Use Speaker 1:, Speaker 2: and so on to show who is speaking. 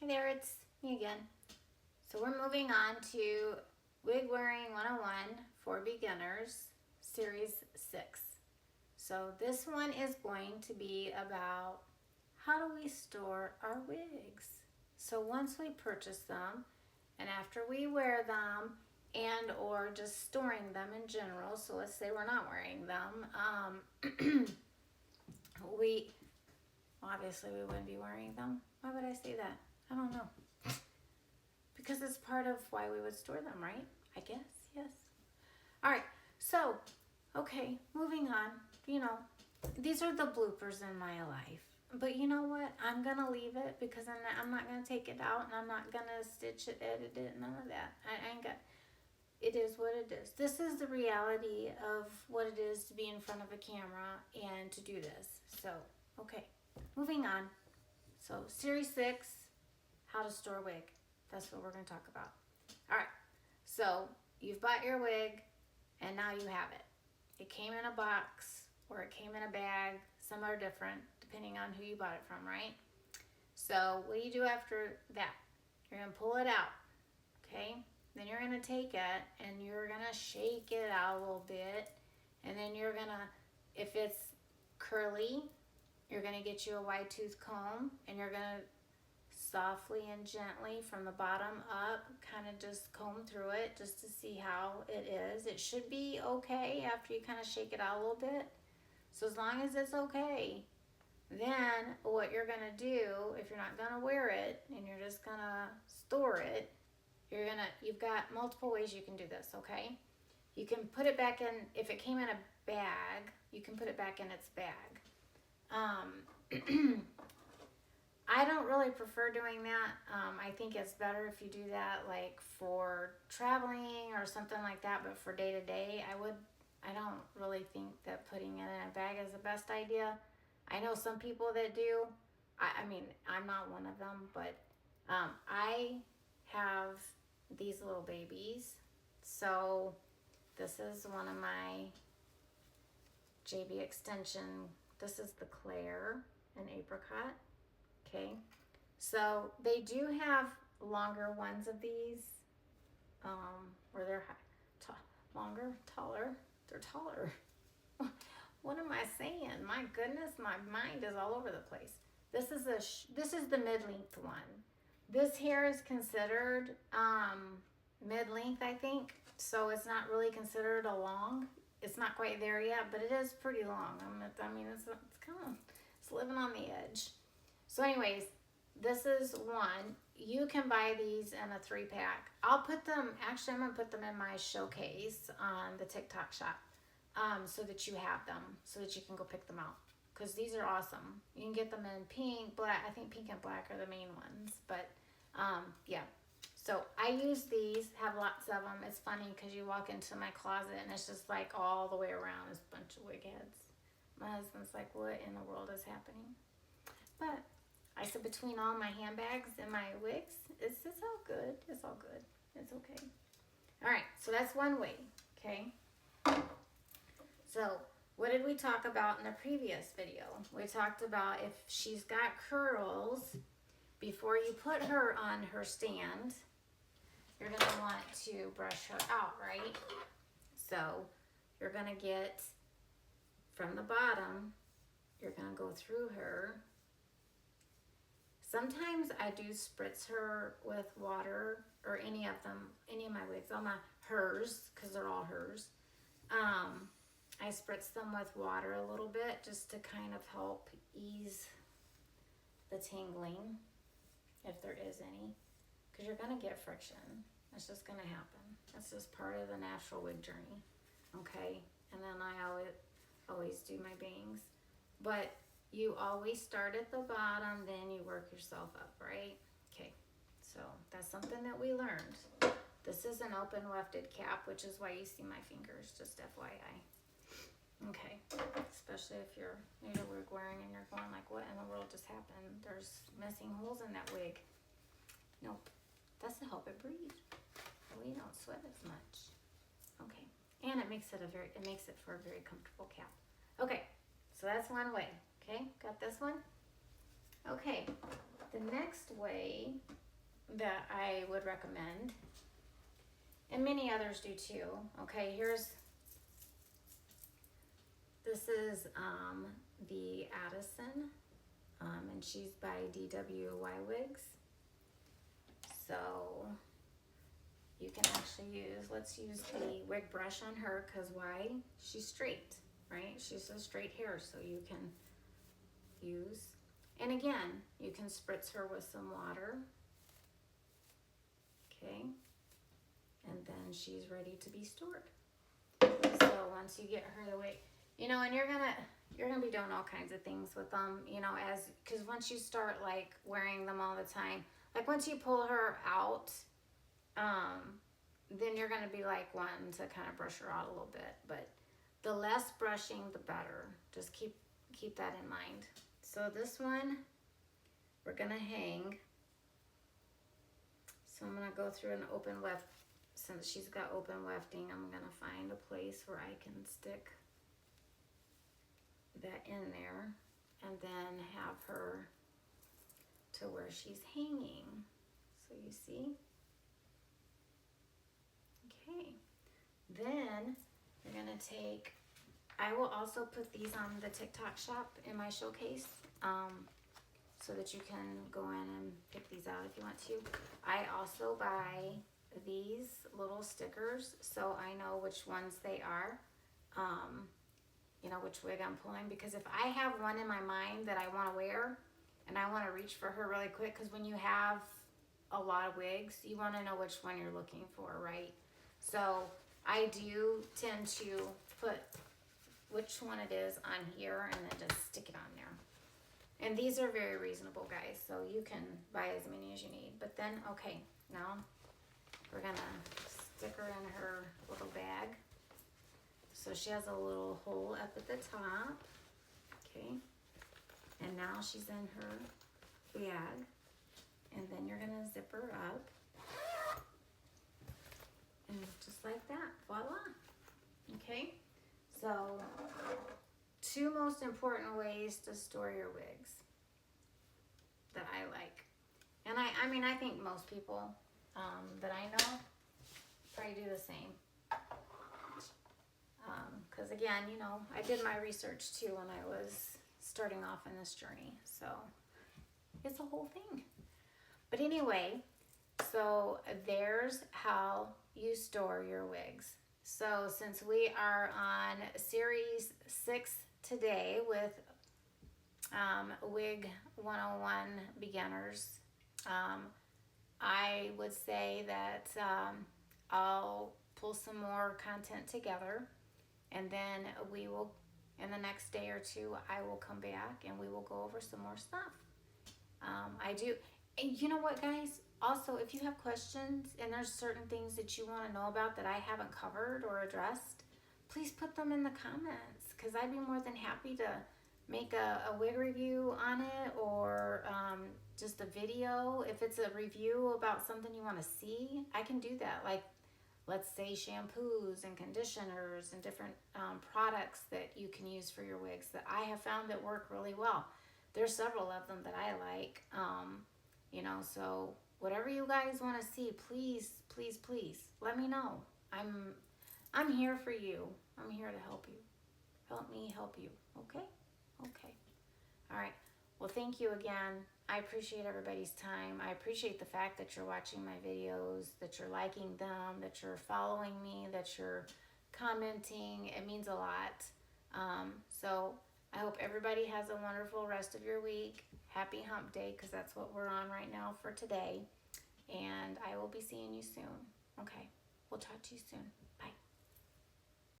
Speaker 1: Hey there, it's me again. So we're moving on to Wig Wearing 101 for Beginners, Series 6. So this one is going to be about how do we store our wigs. So once we purchase them and after we wear them and or just storing them in general, so let's say we're not wearing them, we obviously we wouldn't be wearing them. Why would I say that? I don't know. Because it's part of why we would store them, right? I guess, yes. All right, so, okay, moving on. You know, these are the bloopers in my life. But you know what? I'm going to leave it because I'm not going to take it out and I'm not going to stitch it, edit it, none of that. I ain't got, it is what it is. This is the reality of what it is to be in front of a camera and to do this. So, okay, moving on. So, Series 6, how to store a wig. That's what we're going to talk about. All right, so you've bought your wig and now you have it. It came in a box or it came in a bag. Some are different depending on who you bought it from, right? So what do you do after that? You're going to pull it out, okay? Then you're going to take it and you're going to shake it out a little bit. And then you're going to, if it's curly, you're going to get you a wide tooth comb and you're going to softly and gently from the bottom up, kind of just comb through it just to see how it is. It should be okay after you kind of shake it out a little bit. So as long as it's okay, then what you're going to do, if you're not going to wear it and you're just going to store it, you've got multiple ways you can do this, okay? You can put it back in, if it came in a bag, you can put it back in its bag. I don't really prefer doing that. I think it's better if you do that like for traveling or something like that, but for day to day, I don't really think that putting it in a bag is the best idea. I know some people that do. I mean, I'm not one of them, but I have these little babies. So this is one of my JB extension. This is the Claire and Apricot. Okay, so they do have longer ones of these, where they're longer, taller. They're taller. What am I saying? My goodness, my mind is all over the place. This is the mid-length one. This hair is considered mid-length, I think. So it's not really considered a long. It's not quite there yet, but it is pretty long. I mean, it's kind of, it's living on the edge. So anyways, this is one. You can buy these in a 3-pack. I'll put them, actually I'm going to put them in my showcase on the TikTok shop so that you have them, so that you can go pick them out. Because these are awesome. You can get them in pink, black. I think pink and black are the main ones. But yeah. So I use these, have lots of them. It's funny because you walk into my closet and it's just like all the way around is a bunch of wig heads. My husband's like, what in the world is happening? But I said between all my handbags and my wigs, it's all good. It's all good. It's okay. All right, so that's one way, okay? So what did we talk about in the previous video? We talked about if she's got curls, before you put her on her stand, you're going to want to brush her out, right? So you're going to get from the bottom, you're going to go through her. Sometimes I do spritz her with water, or any of them, any of my wigs, all my hers, because they're all hers. I spritz them with water a little bit just to kind of help ease the tingling, if there is any, because you're going to get friction. It's just going to happen. That's just part of the natural wig journey, okay? And then I always do my bangs, but you always start at the bottom, then you work yourself up, right? Okay, so that's something that we learned. This is an open wefted cap, which is why you see my fingers, just FYI. Okay, especially if you're new to wig wearing and you're going like, what in the world just happened? There's missing holes in that wig. Nope, that's to help it breathe. We don't sweat as much. Okay, and it makes it for a very comfortable cap. Okay, so that's one way. Okay, got this one? Okay, the next way that I would recommend, and many others do too. Okay, this is the Addison, and she's by DWY Wigs. So you can actually let's use the wig brush on her, because why? She's straight, right? She's a straight hair, so you can use, and again, you can spritz her with some water. Okay, and then she's ready to be stored. So once you get her the way, you know, and you're gonna be doing all kinds of things with them, you know, because once you start like wearing them all the time, like once you pull her out, then you're gonna be like wanting to kind of brush her out a little bit, but the less brushing, the better. Just keep that in mind. So this one, we're gonna hang. So I'm gonna go through an open weft. Since she's got open wefting, I'm gonna find a place where I can stick that in there and then have her to where she's hanging. So you see? Okay. Then you're gonna take, I will also put these on the TikTok shop in my showcase, so that you can go in and pick these out if you want to. I also buy these little stickers so I know which ones they are, you know, which wig I'm pulling, because if I have one in my mind that I want to wear and I want to reach for her really quick, because when you have a lot of wigs, you want to know which one you're looking for, right? So I do tend to put which one it is on here and then just stick it on there. And these are very reasonable, guys, so you can buy as many as you need. But then, okay, now we're gonna stick her in her little bag. So she has a little hole up at the top, okay? And now she's in her bag. And then you're gonna zip her up. And just like that, voila, okay? So, two most important ways to store your wigs that I like. And I mean, I think most people that I know probably do the same. Because again, you know, I did my research too when I was starting off in this journey. So, it's a whole thing. But anyway, so there's how you store your wigs. So since we are on series 6 today with Wig 101 beginners, I would say that I'll pull some more content together, and then we will, in the next day or two, I will come back and we will go over some more stuff. I do, and you know what, guys? Also, if you have questions and there's certain things that you want to know about that I haven't covered or addressed, please put them in the comments, because I'd be more than happy to make a wig review on it, or just a video. If it's a review about something you want to see, I can do that. Like, let's say shampoos and conditioners and different products that you can use for your wigs that I have found that work really well. There's several of them that I like, you know, so whatever you guys want to see, please, please, please let me know. I'm here for you. I'm here to help you. Help me help you. Okay? Okay. All right. Well, thank you again. I appreciate everybody's time. I appreciate the fact that you're watching my videos, that you're liking them, that you're following me, that you're commenting. It means a lot. So I hope everybody has a wonderful rest of your week. Happy hump day, because that's what we're on right now for today. And I will be seeing you soon. Okay. We'll talk to you soon. Bye.